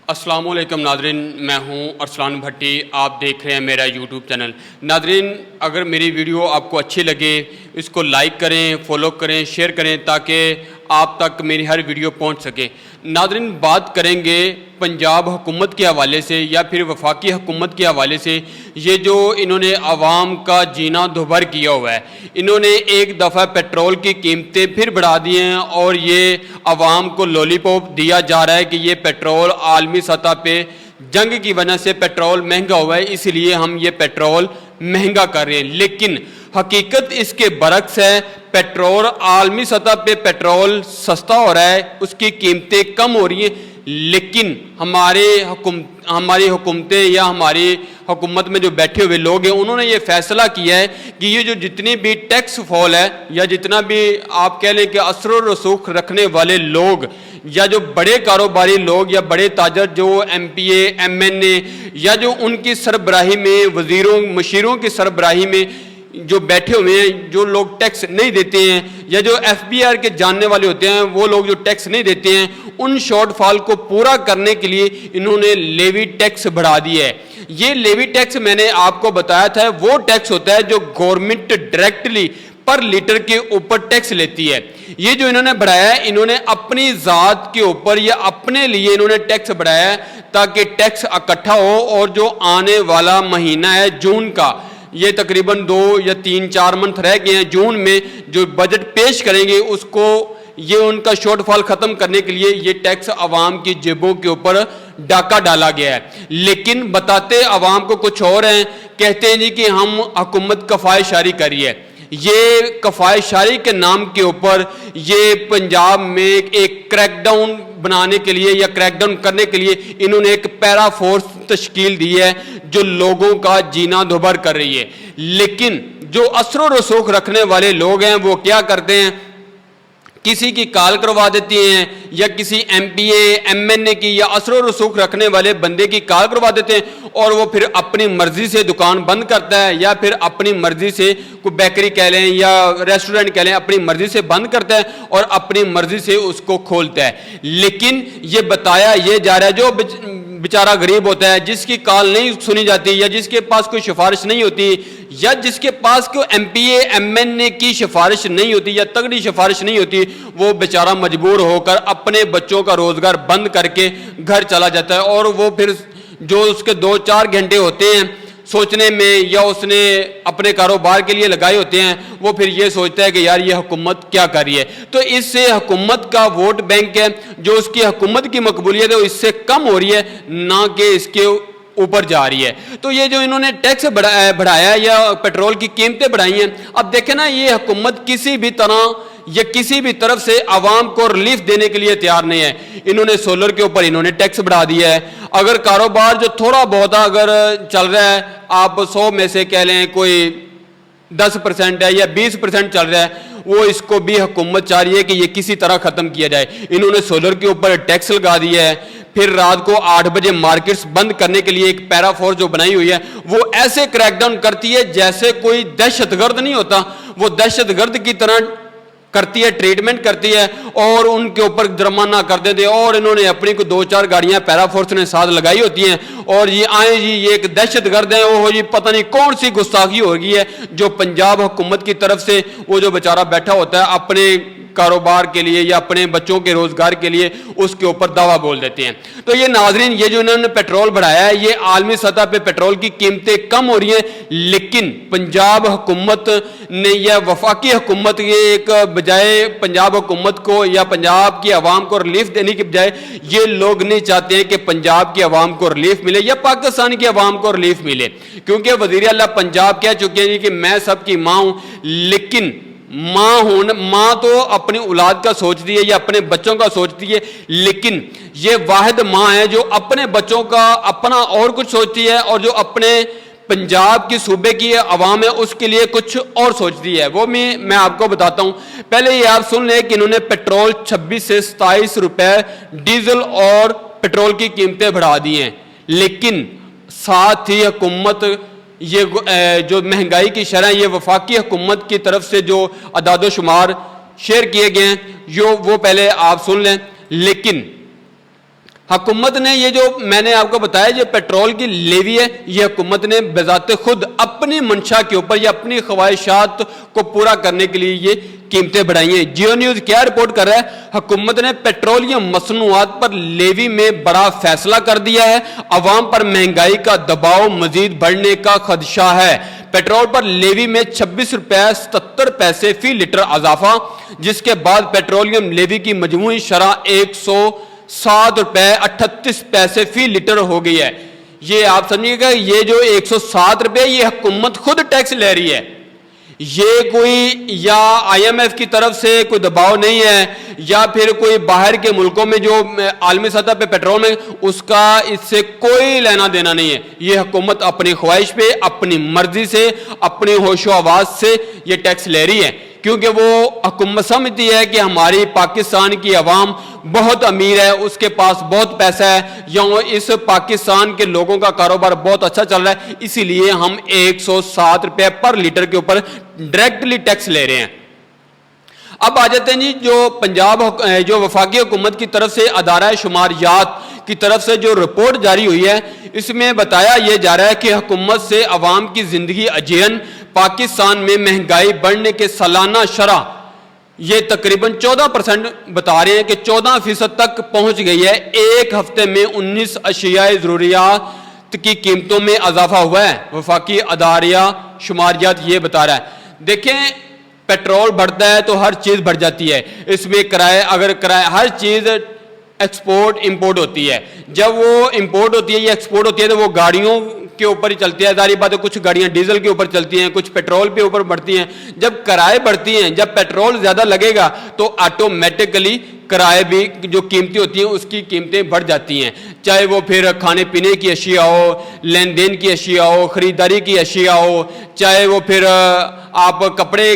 السلام علیکم ناظرین، میں ہوں ارسلان بھٹی، آپ دیکھ رہے ہیں میرا یوٹیوب چینل۔ ناظرین، اگر میری ویڈیو آپ کو اچھی لگے اس کو لائک کریں، فالو کریں، شیئر کریں تاکہ آپ تک میری ہر ویڈیو پہنچ سکے۔ ناظرین، بات کریں گے پنجاب حکومت کے حوالے سے یا پھر وفاقی حکومت کے حوالے سے۔ یہ جو انہوں نے عوام کا جینا دوبھر کیا ہوا ہے، انہوں نے ایک دفعہ پیٹرول کی قیمتیں پھر بڑھا دی ہیں اور یہ عوام کو لولی پاپ دیا جا رہا ہے کہ یہ پیٹرول عالمی سطح پہ جنگ کی وجہ سے پیٹرول مہنگا ہوا ہے، اس لیے ہم یہ پیٹرول مہنگا کر رہے ہیں۔ لیکن حقیقت اس کے برعکس ہے، پیٹرول عالمی سطح پہ پیٹرول سستا ہو رہا ہے، اس کی قیمتیں کم ہو رہی ہیں، لیکن ہماری حکومتیں یا ہماری حکومت میں جو بیٹھے ہوئے لوگ ہیں انہوں نے یہ فیصلہ کیا ہے کہ یہ جو جتنی بھی ٹیکس فال ہے یا جتنا بھی آپ کہہ لیں کہ اثر و رسوخ رکھنے والے لوگ یا جو بڑے کاروباری لوگ یا بڑے تاجر جو M P A M N A یا جو ان کی سربراہی میں وزیروں مشیروں کی سربراہی میں جو بیٹھے ہوئے ہیں، جو لوگ ٹیکس نہیں دیتے ہیں یا جو ایف بی آر کے جاننے والے ہوتے ہیں وہ لوگ جو ٹیکس نہیں دیتے ہیں، ان شارٹ فال کو پورا کرنے کے لیے انہوں نے لیوی ٹیکس بڑھا دیا ہے۔ یہ لیوی ٹیکس میں نے آپ کو بتایا تھا وہ ٹیکس ہوتا ہے جو گورنمنٹ ڈائریکٹلی پر لیٹر کے اوپر ٹیکس لیتی ہے۔ یہ جو انہوں نے بڑھایا ہے، انہوں نے اپنی ذات کے اوپر یا اپنے لیے انہوں نے ٹیکس بڑھایا ہے تاکہ ٹیکس اکٹھا ہو، اور جو آنے والا مہینہ ہے جون کا، یہ تقریباً 2 یا 3-4 منتھ رہ گئے ہیں، جون میں جو بجٹ پیش کریں گے اس کو یہ ان کا شارٹ فال ختم کرنے کے لیے یہ ٹیکس عوام کی جیبوں کے اوپر ڈاکہ ڈالا گیا ہے۔ لیکن بتاتے عوام کو کچھ اور ہیں، کہتے ہیں جی کہ ہم حکومت کفایت شاری کری ہے۔ یہ کفایت شاری کے نام کے اوپر یہ پنجاب میں ایک کریک ڈاؤن بنانے کے لیے یا کریک ڈاؤن کرنے کے لیے انہوں نے ایک پیرا فورس تشکیل دی ہے جو لوگوں کا جینا دوبھر کر رہی ہے۔ لیکن جو اثر و رسوخ رکھنے والے لوگ ہیں وہ کیا کرتے ہیں، کسی کی کال کروا دیتی ہیں یا کسی M P A M N A کی یا اثر و رسوخ رکھنے والے بندے کی کال کروا دیتے ہیں اور وہ پھر اپنی مرضی سے دکان بند کرتا ہے یا پھر اپنی مرضی سے کوئی بیکری کہہ لیں یا ریسٹورنٹ کہہ لیں، اپنی مرضی سے بند کرتا ہے اور اپنی مرضی سے اس کو کھولتا ہے۔ لیکن یہ بتایا یہ جا رہا ہے جو بیچارہ غریب ہوتا ہے، جس کی کال نہیں سنی جاتی یا جس کے پاس کوئی سفارش نہیں ہوتی یا جس کے پاس کوئی M P A M N A کی سفارش نہیں ہوتی یا تگڑی سفارش نہیں ہوتی، وہ بیچارہ مجبور ہو کر اپنے بچوں کا روزگار بند کر کے گھر چلا جاتا ہے، اور وہ پھر جو اس کے 2-4 گھنٹے ہوتے ہیں سوچنے میں یا اس نے اپنے کاروبار کے لیے لگائے ہوتے ہیں، وہ پھر یہ سوچتا ہے کہ یار یہ حکومت کیا کر رہی ہے۔ تو اس سے حکومت کا ووٹ بینک ہے جو اس کی حکومت کی مقبولیت ہے وہ اس سے کم ہو رہی ہے، نہ کہ اس کے اوپر جا رہی ہے۔ تو یہ جو انہوں نے ٹیکس بڑھایا یا پیٹرول کی قیمتیں بڑھائی ہیں، اب دیکھیں نا، یہ حکومت کسی بھی طرح یا کسی بھی طرف سے عوام کو ریلیف دینے کے لیے تیار نہیں ہے۔ انہوں نے سولر کے اوپر انہوں نے ٹیکس بڑھا دیا ہے۔ اگر کاروبار جو تھوڑا بہت اگر چل رہا ہے، آپ 100 میں سے کہہ لیں کوئی 10% ہے یا 20% چل رہا ہے، وہ اس کو بھی حکومت چاہ رہی ہے کہ یہ کسی طرح ختم کیا جائے۔ انہوں نے سولر کے اوپر ٹیکس لگا دیا ہے، پھر رات کو 8 بجے مارکیٹس بند کرنے کے لیے ایک پیرا فورس جو بنائی ہوئی ہے وہ ایسے کریک ڈاؤن کرتی ہے جیسے کوئی دہشت گرد نہیں ہوتا، وہ دہشت گرد کی طرح کرتی ہے، ٹریٹمنٹ کرتی ہے اور ان کے اوپر جرمانہ کر دیتے ہیں، اور انہوں نے اپنی کو 2-4 گاڑیاں پیرا فورس نے ساتھ لگائی ہوتی ہیں اور یہ آئیں جی یہ ایک دہشت گرد ہیں، وہ جی پتہ نہیں کون سی گستاخی ہو گئی ہے جو پنجاب حکومت کی طرف سے وہ جو بیچارہ بیٹھا ہوتا ہے اپنے کاروبار کے لیے یا اپنے بچوں کے روزگار کے لیے اس کے اوپر دعویٰ بول دیتے ہیں۔ تو یہ ناظرین، یہ جو انہوں نے پیٹرول بڑھایا ہے، یہ عالمی سطح پہ پیٹرول کی قیمتیں کم ہو رہی ہیں، لیکن پنجاب حکومت نے یا وفاقی حکومت یہ ایک بجائے پنجاب حکومت کو یا پنجاب کی عوام کو ریلیف دینے کی بجائے یہ لوگ نہیں چاہتے ہیں کہ پنجاب کی عوام کو ریلیف ملے یا پاکستان کی عوام کو ریلیف ملے، کیونکہ وزیر اعلیٰ پنجاب کہہ چکے ہیں کہ میں سب کی ماں ہوں، لیکن ماں تو اپنی اولاد کا سوچتی ہے یا اپنے بچوں کا سوچتی ہے، لیکن یہ واحد ماں ہے جو اپنے بچوں کا اپنا اور کچھ سوچتی ہے اور جو اپنے پنجاب کی صوبے کی عوام ہے اس کے لیے کچھ اور سوچتی ہے۔ وہ میں آپ کو بتاتا ہوں، پہلے یہ آپ سن لیں کہ انہوں نے پیٹرول 26 سے 27 روپے ڈیزل اور پیٹرول کی قیمتیں بڑھا دی ہیں، لیکن ساتھ ہی حکومت یہ جو مہنگائی کی شرح یہ وفاقی حکومت کی طرف سے جو اعداد و شمار شیئر کیے گئے ہیں وہ پہلے آپ سن لیں۔ لیکن حکومت نے یہ جو میں نے آپ کو بتایا جو پیٹرول کی لیوی ہے یہ حکومت نے بذات خود اپنی منشا کے اوپر یا اپنی خواہشات کو پورا کرنے کے لیے یہ قیمتیں بڑھائی ہیں۔ جیو نیوز کیا رپورٹ کر رہا ہے؟ حکومت نے پیٹرولیم مصنوعات پر لیوی میں بڑا فیصلہ کر دیا ہے، عوام پر مہنگائی کا دباؤ مزید بڑھنے کا خدشہ ہے۔ پیٹرول پر لیوی میں 26 روپے 77 پیسے فی لیٹر اضافہ، جس کے بعد پیٹرولیم لیوی کی مجموعی شرح 107 روپے 38 پیسے فی لیٹر ہو گئی ہے۔ یہ آپ سمجھیے گا یہ جو 107 روپے یہ حکومت خود ٹیکس لے رہی ہے، یہ کوئی یا آئی ایم ایف کی طرف سے کوئی دباؤ نہیں ہے یا پھر کوئی باہر کے ملکوں میں جو عالمی سطح پہ پیٹرول میں اس کا اس سے کوئی لینا دینا نہیں ہے۔ یہ حکومت اپنی خواہش پہ اپنی مرضی سے اپنی ہوش و آواز سے یہ ٹیکس لے رہی ہے، کیونکہ وہ حکومت سمجھتی ہے کہ ہماری پاکستان کی عوام بہت امیر ہے، اس کے پاس بہت پیسہ ہے، یا اس پاکستان کے لوگوں کا کاروبار بہت اچھا چل رہا ہے، اسی لیے ہم 107 روپے پر لیٹر کے اوپر ڈائریکٹلی ٹیکس لے رہے ہیں۔ اب آ جاتے ہیں جی جو پنجاب جو وفاقی حکومت کی طرف سے ادارہ شماریات کی طرف سے جو رپورٹ جاری ہوئی ہے، اس میں بتایا یہ جا رہا ہے کہ حکومت سے عوام کی زندگی اجین پاکستان میں مہنگائی بڑھنے کے سالانہ شرح یہ تقریباً 14% بتا رہے ہیں کہ 14% تک پہنچ گئی ہے۔ ایک ہفتے میں 19 اشیاء ضروریات کی قیمتوں میں اضافہ ہوا ہے۔ وفاقی ادارہ شماریات یہ بتا رہا ہے۔ دیکھیں پیٹرول بڑھتا ہے تو ہر چیز بڑھ جاتی ہے، اس میں کرایہ اگر کرایہ ہر چیز ایکسپورٹ امپورٹ ہوتی ہے، جب وہ امپورٹ ہوتی ہے یا ایکسپورٹ ہوتی ہے تو وہ گاڑیوں کے اوپر ہی چلتی ہے، ظاہر بات ہے کچھ گاڑیاں ڈیزل کے اوپر چلتی ہیں، کچھ پیٹرول کے اوپر بڑھتی ہیں۔ جب کرائے بڑھتی ہیں، جب پیٹرول زیادہ لگے گا تو آٹومیٹکلی کرائے بھی جو قیمتیں ہوتی ہیں اس کی قیمتیں بڑھ جاتی ہیں، چاہے وہ پھر کھانے پینے کی اشیاء ہو، لین دین کی اشیاء ہو، خریداری کی اشیاء ہو، چاہے وہ پھر آپ کپڑے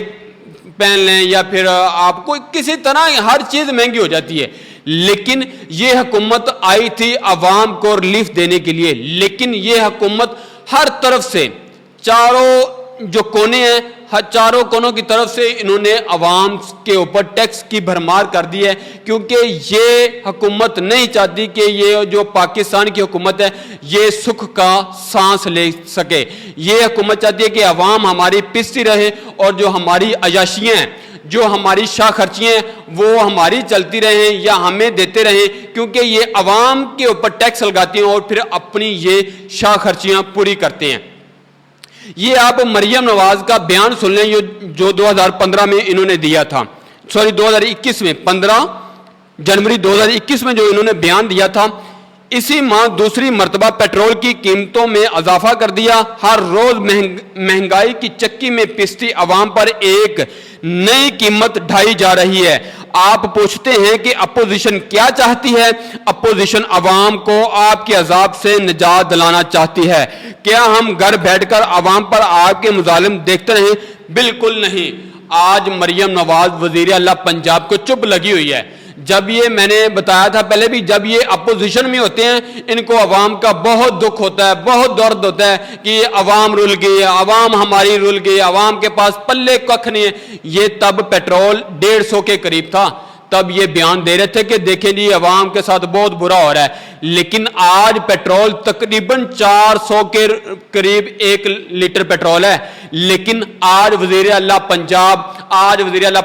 پہن لیں یا پھر آپ کو کسی طرح ہر چیز مہنگی ہو جاتی ہے۔ لیکن یہ حکومت آئی تھی عوام کو ریلیف دینے کے لیے، لیکن یہ حکومت ہر طرف سے چاروں جو کونے ہیں چاروں کونوں کی طرف سے انہوں نے عوام کے اوپر ٹیکس کی بھرمار کر دی ہے، کیونکہ یہ حکومت نہیں چاہتی کہ یہ جو پاکستان کی حکومت ہے یہ سکھ کا سانس لے سکے۔ یہ حکومت چاہتی ہے کہ عوام ہماری پستی رہے اور جو ہماری عیاشیاں ہیں، جو ہماری شاہ خرچیاں ہیں وہ ہماری چلتی رہیں یا ہمیں دیتے رہیں، کیونکہ یہ عوام کے اوپر ٹیکس لگاتی ہیں اور پھر اپنی یہ شاہ خرچیاں پوری کرتے ہیں۔ یہ آپ مریم نواز کا بیان سن لیں جو 2015 میں انہوں نے دیا تھا، 2021 میں 15 جنوری 2021 میں جو انہوں نے بیان دیا تھا، اسی ماہ دوسری مرتبہ پیٹرول کی قیمتوں میں اضافہ کر دیا، ہر روز مہنگائی کی چکی میں پستی عوام پر ایک نئی قیمت ڈھائی جا رہی ہے۔ آپ پوچھتے ہیں کہ اپوزیشن کیا چاہتی ہے؟ اپوزیشن عوام کو آپ کے عذاب سے نجات دلانا چاہتی ہے۔ کیا ہم گھر بیٹھ کر عوام پر آپ کے مظالم دیکھتے رہیں؟ بالکل نہیں۔ آج مریم نواز وزیر اعلیٰ پنجاب کو چپ لگی ہوئی ہے۔ جب یہ میں نے بتایا تھا پہلے بھی، جب یہ اپوزیشن میں ہوتے ہیں ان کو عوام کا بہت دکھ ہوتا ہے، بہت درد ہوتا ہے کہ عوام رول گئی ہے، عوام ہماری رول گئی، عوام کے پاس پلے ککھ نہیں ہے۔ یہ تب پیٹرول 150 کے قریب تھا، تب یہ بیان دے رہے تھے کہ دیکھیں جی عوام کے ساتھ بہت برا ہو رہا ہے، لیکن آج پیٹرول تقریباً 400 کے قریب 1 لیٹر پیٹرول ہے، لیکن آج وزیر اعلیٰ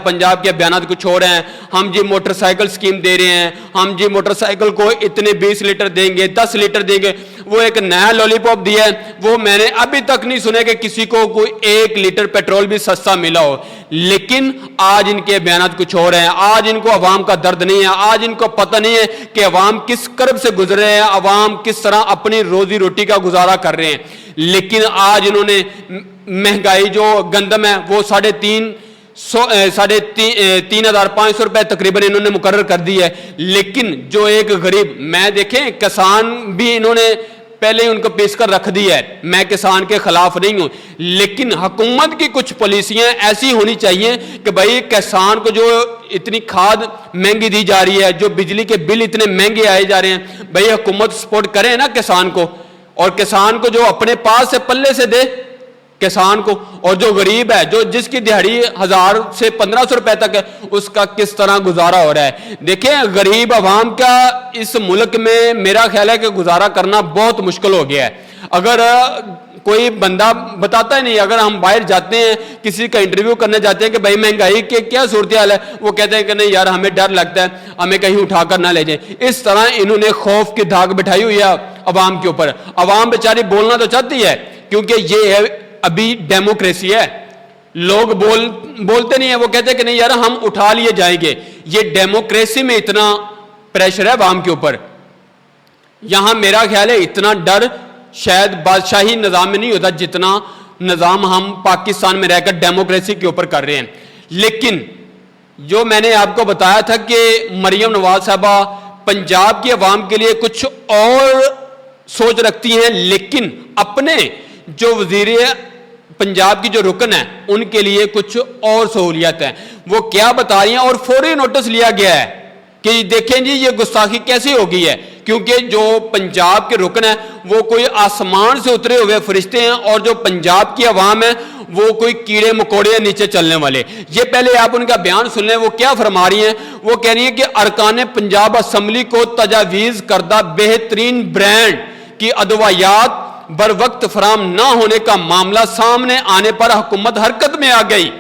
پنجاب کے بیانات کچھ ہو رہے ہیں۔ ہم جی موٹر سائیکل سکیم دے رہے ہیں، ہم جی موٹر سائیکل کو اتنے 20 لیٹر دیں گے، 10 لیٹر دیں گے۔ وہ ایک نیا لولی پاپ دیا ہے، وہ میں نے ابھی تک نہیں سنے کہ کسی کو کوئی 1 لیٹر پیٹرول بھی سستا ملا ہو، لیکن آج ان کے بیانات کچھ ہو رہے ہیں۔ آج ان کو عوام کا درد نہیں ہے، آج ان کو پتہ نہیں ہے کہ عوام کس کرب سے گزر رہے ہیں، عوام کس طرح اپنی روزی روٹی کا گزارا کر رہے ہیں۔ لیکن آج انہوں نے مہنگائی جو گندم ہے وہ 3,500 روپے تقریباً انہوں نے مقرر کر دی ہے، لیکن جو ایک غریب میں دیکھیں کسان بھی انہوں نے پہلے ان کو پیش کر رکھ دی ہے۔ میں کسان کے خلاف نہیں ہوں، لیکن حکومت کی کچھ پالیسیاں ایسی ہونی چاہیے کہ بھائی کسان کو جو اتنی کھاد مہنگی دی جا رہی ہے، جو بجلی کے بل اتنے مہنگے آئے جا رہے ہیں، بھائی حکومت سپورٹ کرے نا کسان کو، اور کسان کو جو اپنے پاس سے پلے سے دے۔ کسان کو, اور جو غریب ہے, جو جس کی دہاڑی 1000 سے 1500 روپے تک ہے, اس کا کس طرح گزارا ہو رہا ہے. دیکھیں غریب عوام کا اس ملک میں میرا خیال ہے کہ گزارا کرنا بہت مشکل ہو گیا ہے. اگر کوئی بندہ بتاتا ہی نہیں, اگر ہم باہر جاتے ہیں کسی کا انٹرویو کرنے جاتے ہیں کہ بھائی مہنگائی کے کیا صورتحال ہے, وہ کہتے ہیں کہ نہیں یار ہمیں ڈر لگتا ہے, ہمیں کہیں اٹھا کر نہ لے جائیں. اس طرح انہوں نے خوف کی دھاگ بٹھائی ہوئی ہے عوام کے اوپر. عوام بیچاری بولنا تو چاہتی ہے کیونکہ یہ ابھی ڈیموکریسی ہے, لوگ بولتے نہیں ہیں, وہ کہتے ہیں کہ نہیں یار ہم اٹھا لیے جائیں گے. یہ ڈیموکریسی میں اتنا پریشر ہے عوام کے اوپر. یہاں میرا خیال ہے اتنا ڈر شاید بادشاہی نظام میں نہیں ہوتا جتنا نظام ہم پاکستان میں رہ کر ڈیموکریسی کے اوپر کر رہے ہیں. لیکن جو میں نے آپ کو بتایا تھا کہ مریم نواز صاحبہ پنجاب کی عوام کے لیے کچھ اور سوچ رکھتی ہیں, لیکن اپنے جو وزیر پنجاب کی جو رکن ہے ان کے لیے کچھ اور سہولیات ہیں. وہ کیا بتا رہی ہیں, اور فوری نوٹس لیا گیا ہے کہ دیکھیں جی یہ گستاخی کیسے ہو گئی ہے, کیونکہ جو پنجاب کے رکن ہیں وہ کوئی آسمان سے اترے ہوئے فرشتے ہیں, اور جو پنجاب کی عوام ہے وہ کوئی کیڑے مکوڑے ہیں نیچے چلنے والے. یہ پہلے آپ ان کا بیان سن لیں, وہ کیا فرما رہی ہیں. وہ کہہ رہی ہیں کہ ارکان پنجاب اسمبلی کو تجاویز کردہ بہترین برانڈ کی ادویات بر وقت فراہم نہ ہونے کا معاملہ سامنے آنے پر حکومت حرکت میں آ گئی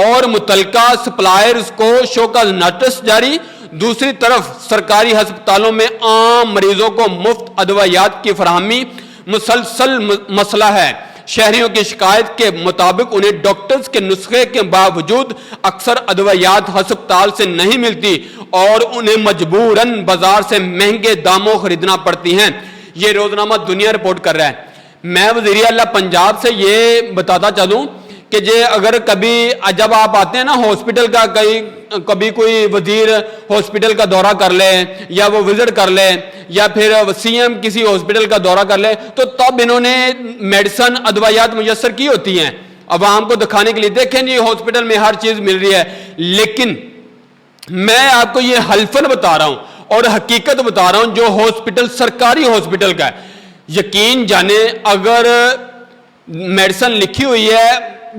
اور متعلقہ سپلائرز کو شو کا نوٹس جاری. دوسری طرف سرکاری ہسپتالوں میں عام مریضوں کو مفت ادویات کی فراہمی مسلسل مسئلہ ہے. شہریوں کی شکایت کے مطابق انہیں ڈاکٹرز کے نسخے کے باوجود اکثر ادویات ہسپتال سے نہیں ملتی اور انہیں مجبوراً بازار سے مہنگے داموں خریدنا پڑتی ہیں. یہ روزنامہ دنیا رپورٹ کر رہا ہے. میں وزیر اعلیٰ پنجاب سے یہ بتاتا چلوں کہ اگر کبھی جب آپ آتے ہیں نا ہاسپٹل کا, کبھی کوئی وزیر ہاسپٹل کا دورہ کر لے یا وہ وزٹ کر لے یا پھر سی ایم کسی ہاسپٹل کا دورہ کر لے, تو تب انہوں نے میڈیسن ادویات میسر کی ہوتی ہیں عوام کو دکھانے کے لیے. دیکھیں جی ہاسپٹل میں ہر چیز مل رہی ہے, لیکن میں آپ کو یہ حلفاً بتا رہا ہوں اور حقیقت بتا رہا ہوں جو ہاسپٹل سرکاری ہاسپٹل کا ہے, یقین جانے اگر میڈیسن لکھی ہوئی ہے,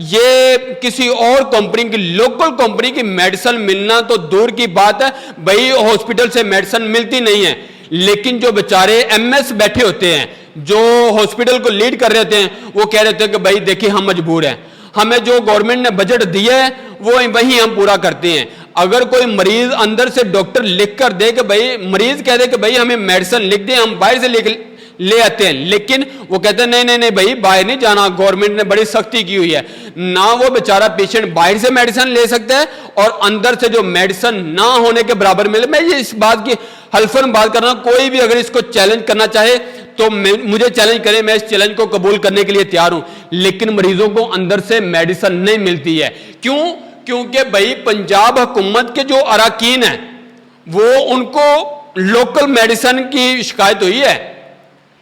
یہ کسی اور کمپنی کی لوکل کمپنی کی میڈیسن ملنا تو دور کی بات ہے, بھائی ہاسپٹل سے میڈیسن ملتی نہیں ہے. لیکن جو بیچارے ایم ایس بیٹھے ہوتے ہیں جو ہاسپٹل کو لیڈ کر رہے ہوتے ہیں, وہ کہہ رہے ہیں کہ بھائی دیکھیں ہم مجبور ہیں, ہمیں جو گورنمنٹ نے بجٹ دیا ہے وہ وہی ہم پورا کرتے ہیں. اگر کوئی مریض اندر سے ڈاکٹر لکھ کر دے کہ بھائی, مریض کہہ دے کہ بھائی ہمیں میڈیسن لکھ دیں, ہم باہر سے لے آتے ہیں, لیکن وہ کہتے ہیں نہیں بھائی باہر نہیں جانا, گورنمنٹ نے بڑی سختی کی ہوئی ہے. نہ وہ بیچارہ پیشنٹ باہر سے میڈیسن لے سکتا ہے اور اندر سے جو میڈیسن نہ ہونے کے برابر ملے. میں یہ اس بات کی حلفاً بات کر رہا ہوں, کوئی بھی اگر اس کو چیلنج کرنا چاہے تو مجھے چیلنج کرے, میں اس چیلنج کو قبول کرنے کے لیے تیار ہوں. لیکن مریضوں کو اندر سے میڈیسن نہیں ملتی ہے. کیوں؟ کیونکہ بھائی پنجاب حکومت کے جو اراکین ہیں وہ ان کو لوکل میڈیسن کی شکایت ہوئی ہے,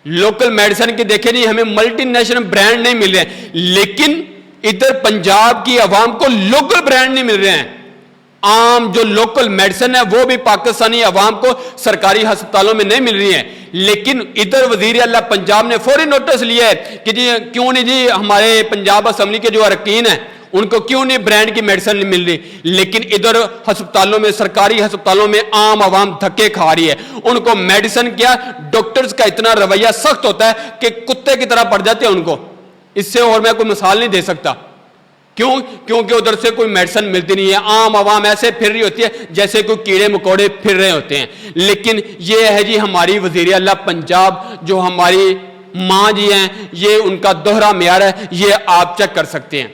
لوکل میڈیسن کی. دیکھیں نہیں ہمیں ملٹی نیشنل برانڈ نہیں مل رہے ہیں, لیکن ادھر پنجاب کی عوام کو لوکل برانڈ نہیں مل رہے ہیں. عام جو لوکل میڈیسن ہے وہ بھی پاکستانی عوام کو سرکاری ہسپتالوں میں نہیں مل رہی ہیں. لیکن ادھر وزیر اعلیٰ پنجاب نے فوری نوٹس لیا ہے کہ جی کیوں نہیں جی ہمارے پنجاب اسمبلی کے جو اراکین ہیں ان کو کیوں نہیں برانڈ کی میڈیسن نہیں مل رہی. لیکن ادھر ہسپتالوں میں, سرکاری ہسپتالوں میں عام عوام دھکے کھا رہی ہے. ان کو میڈیسن کیا, ڈاکٹرز کا اتنا رویہ سخت ہوتا ہے کہ کتے کی طرح پڑ جاتے ہیں ان کو. اس سے اور میں کوئی مثال نہیں دے سکتا. کیوں؟ کیونکہ ادھر سے کوئی میڈیسن ملتی نہیں ہے. عام عوام ایسے پھر رہی ہوتی ہے جیسے کوئی کیڑے مکوڑے پھر رہے ہوتے ہیں. لیکن یہ ہے جی ہماری وزیر اعلیٰ پنجاب, جو ہماری ماں جی ہیں, یہ ان کا دوہرا معیار ہے, یہ آپ چیک کر سکتے ہیں.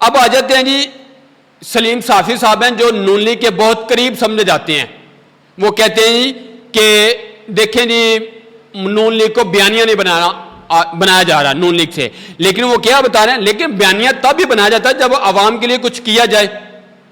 اب آ جاتے ہیں جی سلیم صافی صاحب ہیں جو نون لیگ کے بہت قریب سمجھے جاتے ہیں. وہ کہتے ہیں جی کہ دیکھیں جی نون لیگ کو بیانیہ نہیں بنایا جا رہا نون لیگ سے. لیکن وہ کیا بتا رہے ہیں, لیکن بیانیہ تب بھی بنایا جاتا ہے جب عوام کے لیے کچھ کیا جائے.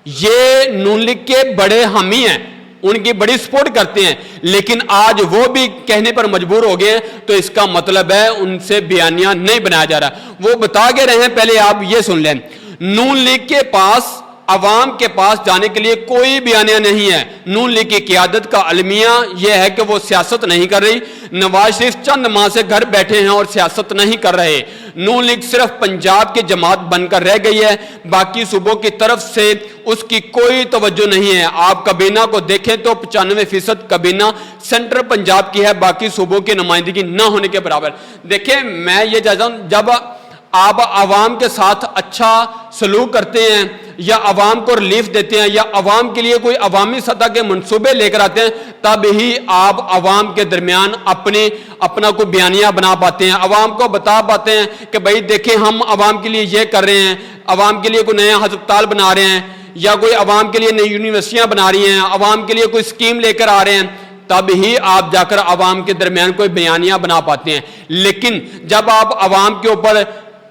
یہ نون لیگ کے بڑے حامی ہیں, ان کی بڑی سپورٹ کرتے ہیں, لیکن آج وہ بھی کہنے پر مجبور ہو گئے ہیں, تو اس کا مطلب ہے ان سے بیانیہ نہیں بنایا جا رہا. وہ بتا کے رہے ہیں, پہلے آپ یہ سن لیں. نون لیگ کے پاس عوام کے پاس جانے کے لیے کوئی بیانیہ نہیں ہے۔ نون لیگ کی قیادت کا المیہ یہ ہے کہ وہ سیاست نہیں کر رہی۔ نواز شریف چند ماہ سے گھر بیٹھے ہیں اور سیاست نہیں کر رہے۔ نون لیگ صرف پنجاب کی جماعت بن کر رہ گئی ہے، باقی صوبوں کی طرف سے اس کی کوئی توجہ نہیں ہے۔ آپ کابینہ کو دیکھیں تو 95% کابینہ سینٹرل پنجاب کی ہے، باقی صوبوں کی نمائندگی نہ ہونے کے برابر۔ دیکھیں میں یہ چاہتا ہوں جب آپ عوام کے ساتھ اچھا سلوک کرتے ہیں یا عوام کو ریلیف دیتے ہیں یا عوام کے لیے کوئی عوامی سطح کے منصوبے لے کر آتے ہیں، تب ہی آپ عوام کے درمیان اپنا کوئی بیانیہ بنا پاتے ہیں، عوام کو بتا پاتے ہیں کہ بھائی دیکھیں ہم عوام کے لیے یہ کر رہے ہیں، عوام کے لیے کوئی نیا ہسپتال بنا رہے ہیں یا کوئی عوام کے لیے نئی یونیورسٹیاں بنا رہی ہیں، عوام کے لیے کوئی اسکیم لے کر آ رہے ہیں، تب ہی آپ جا کر عوام کے درمیان کوئی بیانیہ بنا پاتے ہیں۔ لیکن جب آپ عوام کے اوپر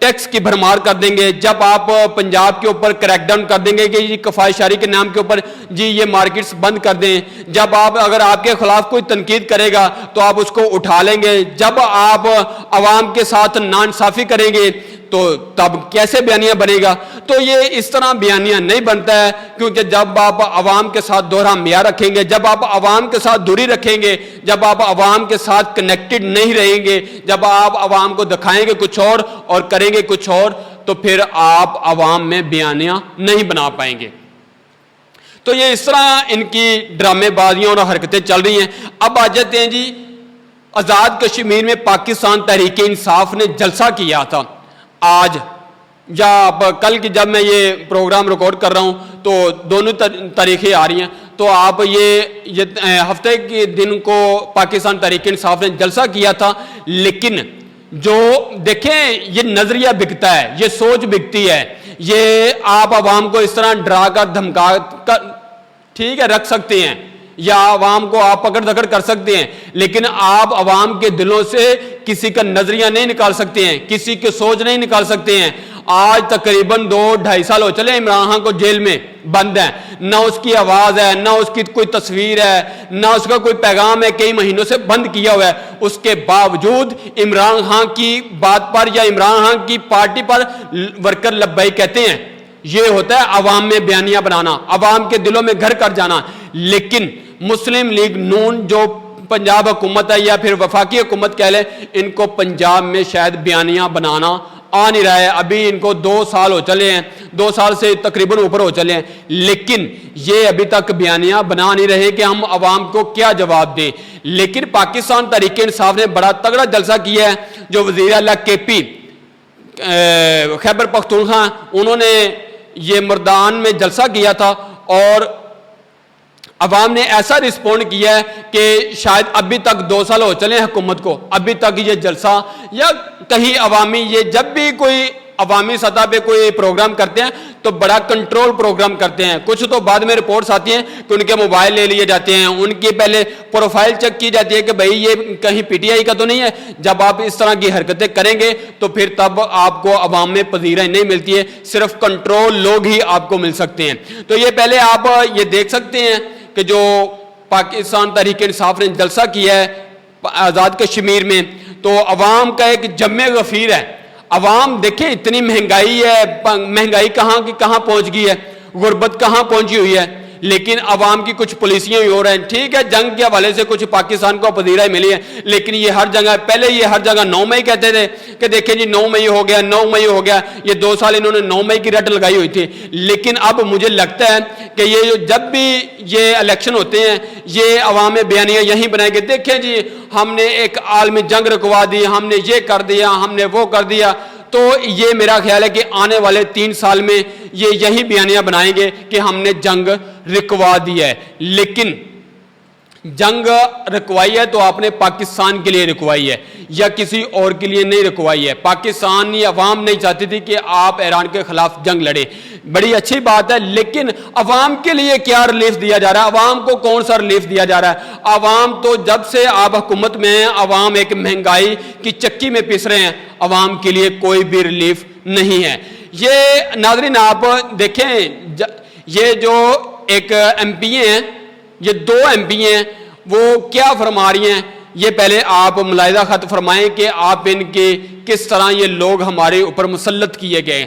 ٹیکس کی بھرمار کر دیں گے، جب آپ پنجاب کے اوپر کریک ڈاؤن کر دیں گے کہ یہ کفایت شاری کے نام کے اوپر جی یہ مارکیٹس بند کر دیں، جب اگر آپ کے خلاف کوئی تنقید کرے گا تو آپ اس کو اٹھا لیں گے، جب آپ عوام کے ساتھ ناانصافی کریں گے تو تب کیسے بیانیہ بنے گا؟ تو یہ اس طرح بیانیہ نہیں بنتا ہے، کیونکہ جب آپ عوام کے ساتھ دوہرا معیار رکھیں گے، جب آپ عوام کے ساتھ دوری رکھیں گے، جب آپ عوام کے ساتھ کنیکٹڈ نہیں رہیں گے، جب آپ عوام کو دکھائیں گے کچھ اور کریں گے کچھ اور، تو پھر آپ عوام میں بیانیہ نہیں بنا پائیں گے۔ تو یہ اس طرح ان کی ڈرامے بازیاں اور حرکتیں چل رہی ہیں۔ اب آ جاتے ہیں جی آزاد کشمیر میں پاکستان تحریک انصاف نے جلسہ کیا تھا آج یا کل کی، جب میں یہ پروگرام ریکارڈ کر رہا ہوں تو دونوں تاریخیں آ رہی ہیں، تو آپ یہ ہفتے کے دن کو پاکستان تحریک انصاف نے جلسہ کیا تھا۔ لیکن جو دیکھیں یہ نظریہ بکتا ہے، یہ سوچ بکتی ہے، یہ آپ عوام کو اس طرح ڈرا کر دھمکا کر ٹھیک ہے رکھ سکتے ہیں یا عوام کو آپ پکڑ دھکڑ کر سکتے ہیں، لیکن آپ عوام کے دلوں سے کسی کا نظریہ نہیں نکال سکتے ہیں، کسی کی سوچ نہیں نکال سکتے ہیں۔ آج تقریباً 2-2.5 سال ہو چلے عمران خان کو جیل میں بند ہے، نہ اس کی آواز ہے، نہ اس کی کوئی تصویر ہے، نہ اس کا کوئی پیغام ہے، کئی مہینوں سے بند کیا ہوا ہے۔ اس کے باوجود عمران خان کی بات پر یا عمران خان کی پارٹی پر ورکر لبیک کہتے ہیں۔ یہ ہوتا ہے عوام میں بیانیہ بنانا، عوام کے دلوں میں گھر کر جانا۔ لیکن مسلم لیگ نون جو پنجاب حکومت ہے یا پھر وفاقی حکومت کہہ لیں، ان کو پنجاب میں شاید بیانیہ بنانا آ نہیں رہا ہے۔ ابھی ان کو 2 سال ہو چلے ہیں، 2 سال سے تقریباً اوپر ہو چلے ہیں، لیکن یہ ابھی تک بیانیہ بنا نہیں رہے کہ ہم عوام کو کیا جواب دیں۔ لیکن پاکستان تحریک انصاف نے بڑا تگڑا جلسہ کیا ہے۔ جو وزیر اعلیٰ کے پی خیبر پختونخوا، انہوں نے یہ مردان میں جلسہ کیا تھا اور عوام نے ایسا رسپونڈ کیا ہے کہ شاید ابھی تک 2 سال ہو چلے حکومت کو، ابھی تک یہ جلسہ یا کہیں عوامی یہ جب بھی کوئی عوامی سطح پہ کوئی پروگرام کرتے ہیں تو بڑا کنٹرول پروگرام کرتے ہیں۔ کچھ تو بعد میں رپورٹس آتی ہیں کہ ان کے موبائل لے لیے جاتے ہیں، ان کی پہلے پروفائل چیک کی جاتی ہے کہ بھئی یہ کہیں پی ٹی آئی کا تو نہیں ہے۔ جب آپ اس طرح کی حرکتیں کریں گے تو پھر تب آپ کو عوام میں پذیرائی نہیں ملتی ہے، صرف کنٹرول لوگ ہی آپ کو مل سکتے ہیں۔ تو یہ پہلے آپ یہ دیکھ سکتے ہیں کہ جو پاکستان تحریک انصاف نے جلسہ کیا ہے آزاد کشمیر میں، تو عوام کا ایک جمع غفیر ہے۔ عوام دیکھیں اتنی مہنگائی ہے، مہنگائی کہاں کی کہاں پہنچ گئی ہے، غربت کہاں پہنچی ہوئی ہے، لیکن عوام کی کچھ پالیسیاں ہی ہو رہے ہیں۔ ٹھیک ہے جنگ کے حوالے سے کچھ پاکستان کو پذیرائی ملی ہے، لیکن یہ ہر جگہ پہلے یہ ہر جگہ 9 مئی کہتے تھے کہ دیکھیں جی 9 مئی ہو گیا، 9 مئی ہو گیا، یہ 2 سال انہوں نے 9 مئی کی رٹ لگائی ہوئی تھی۔ لیکن اب مجھے لگتا ہے کہ یہ جب بھی یہ الیکشن ہوتے ہیں یہ عوام میں بیانیہ یہیں بنائیں گے، دیکھیں جی ہم نے ایک عالمی جنگ رکوا دی، ہم نے یہ کر دیا، ہم نے وہ کر دیا۔ تو یہ میرا خیال ہے کہ آنے والے 3 سال میں یہ یہی بیانیہ بنائیں گے کہ ہم نے جنگ رکوا دی ہے۔ لیکن جنگ رکوائی ہے تو آپ نے پاکستان کے لیے رکوائی ہے یا کسی اور کے لیے نہیں رکوائی ہے۔ پاکستانی عوام نہیں چاہتی تھی کہ آپ ایران کے خلاف جنگ لڑیں، بڑی اچھی بات ہے، لیکن عوام کے لیے کیا ریلیف دیا جا رہا ہے؟ عوام کو کون سا ریلیف دیا جا رہا ہے؟ عوام تو جب سے آپ حکومت میں ہیں عوام ایک مہنگائی کی چکی میں پس رہے ہیں، عوام کے لیے کوئی بھی ریلیف نہیں ہے۔ یہ ناظرین آپ دیکھیں یہ جو ایک ایم پی ہیں، یہ 2 ایم پی ہیں، وہ کیا فرما رہی ہیں؟ یہ پہلے آپ ملاحظہ خط فرمائیں کہ آپ ان کے کس طرح یہ لوگ ہمارے اوپر مسلط کیے گئے ہیں۔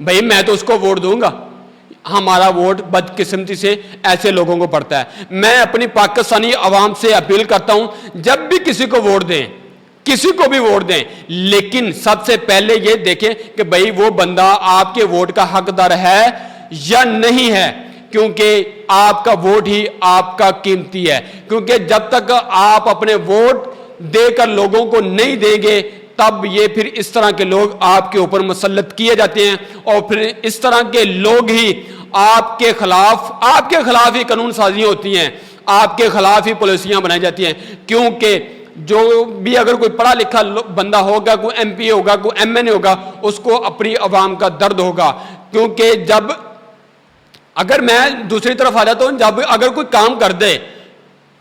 بھائی میں تو اس کو ووٹ دوں گا. ہمارا ووٹ بدقسمتی سے ایسے لوگوں کو پڑتا ہے. میں اپنی پاکستانی عوام سے اپیل کرتا ہوں, جب بھی کسی کو ووٹ دیں, کسی کو بھی ووٹ دیں, لیکن سب سے پہلے یہ دیکھیں کہ بھئی وہ بندہ آپ کے ووٹ کا حقدار ہے یا نہیں ہے, کیونکہ آپ کا ووٹ ہی آپ کا قیمتی ہے. کیونکہ جب تک آپ اپنے ووٹ دے کر لوگوں کو نہیں دیں گے, تب یہ پھر اس طرح کے لوگ آپ کے اوپر مسلط کیے جاتے ہیں, اور پھر اس طرح کے لوگ ہی آپ کے خلاف ہی قانون سازیاں ہوتی ہیں, آپ کے خلاف ہی پالیسیاں بنائی جاتی ہیں. کیونکہ جو بھی اگر کوئی پڑھا لکھا بندہ ہوگا, کوئی ایم پی ہوگا, کوئی ایم این اے ہوگا, اس کو اپنی عوام کا درد ہوگا. کیونکہ اگر میں دوسری طرف آ جاتا ہوں, جب اگر کوئی کام کر دے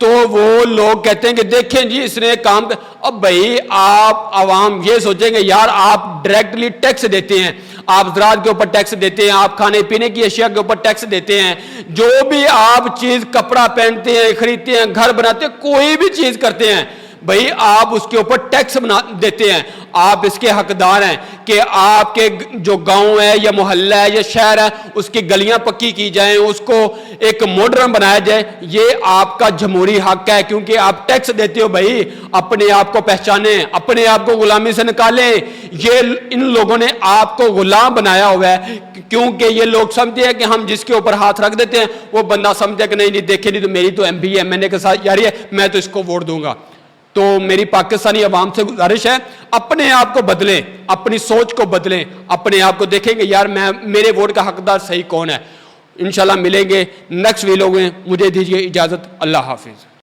تو وہ لوگ کہتے ہیں کہ دیکھیں جی اس نے کام اب بھائی آپ عوام یہ سوچیں گے یار آپ ڈائریکٹلی ٹیکس دیتے ہیں, آپ زراعت کے اوپر ٹیکس دیتے ہیں, آپ کھانے پینے کی اشیاء کے اوپر ٹیکس دیتے ہیں, جو بھی آپ چیز کپڑا پہنتے ہیں, خریدتے ہیں, گھر بناتے ہیں, کوئی بھی چیز کرتے ہیں, بھئی آپ اس کے اوپر ٹیکس دیتے ہیں. آپ اس کے حقدار ہیں کہ آپ کے جو گاؤں ہے یا محلہ ہے یا شہر ہے, اس کی گلیاں پکی کی جائیں, اس کو ایک ماڈرن بنایا جائے. یہ آپ کا جمہوری حق ہے, کیونکہ آپ ٹیکس دیتے ہو. بھئی اپنے آپ کو پہچانیں, اپنے آپ کو غلامی سے نکالیں. یہ ان لوگوں نے آپ کو غلام بنایا ہوا ہے, کیونکہ یہ لوگ سمجھتے ہیں کہ ہم جس کے اوپر ہاتھ رکھ دیتے ہیں وہ بندہ سمجھتا ہے کہ نہیں دیکھیں نہیں تو میری تو ایم پی ایم این اے کے ساتھ یاری ہے, میں تو اس کو ووٹ دوں گا. تو میری پاکستانی عوام سے گزارش ہے, اپنے آپ کو بدلیں, اپنی سوچ کو بدلیں, اپنے آپ کو دیکھیں کہ یار میرے ووٹ کا حقدار صحیح کون ہے. انشاءاللہ ملیں گے نیکسٹ ویلوگ میں. مجھے دیجیے اجازت. اللہ حافظ.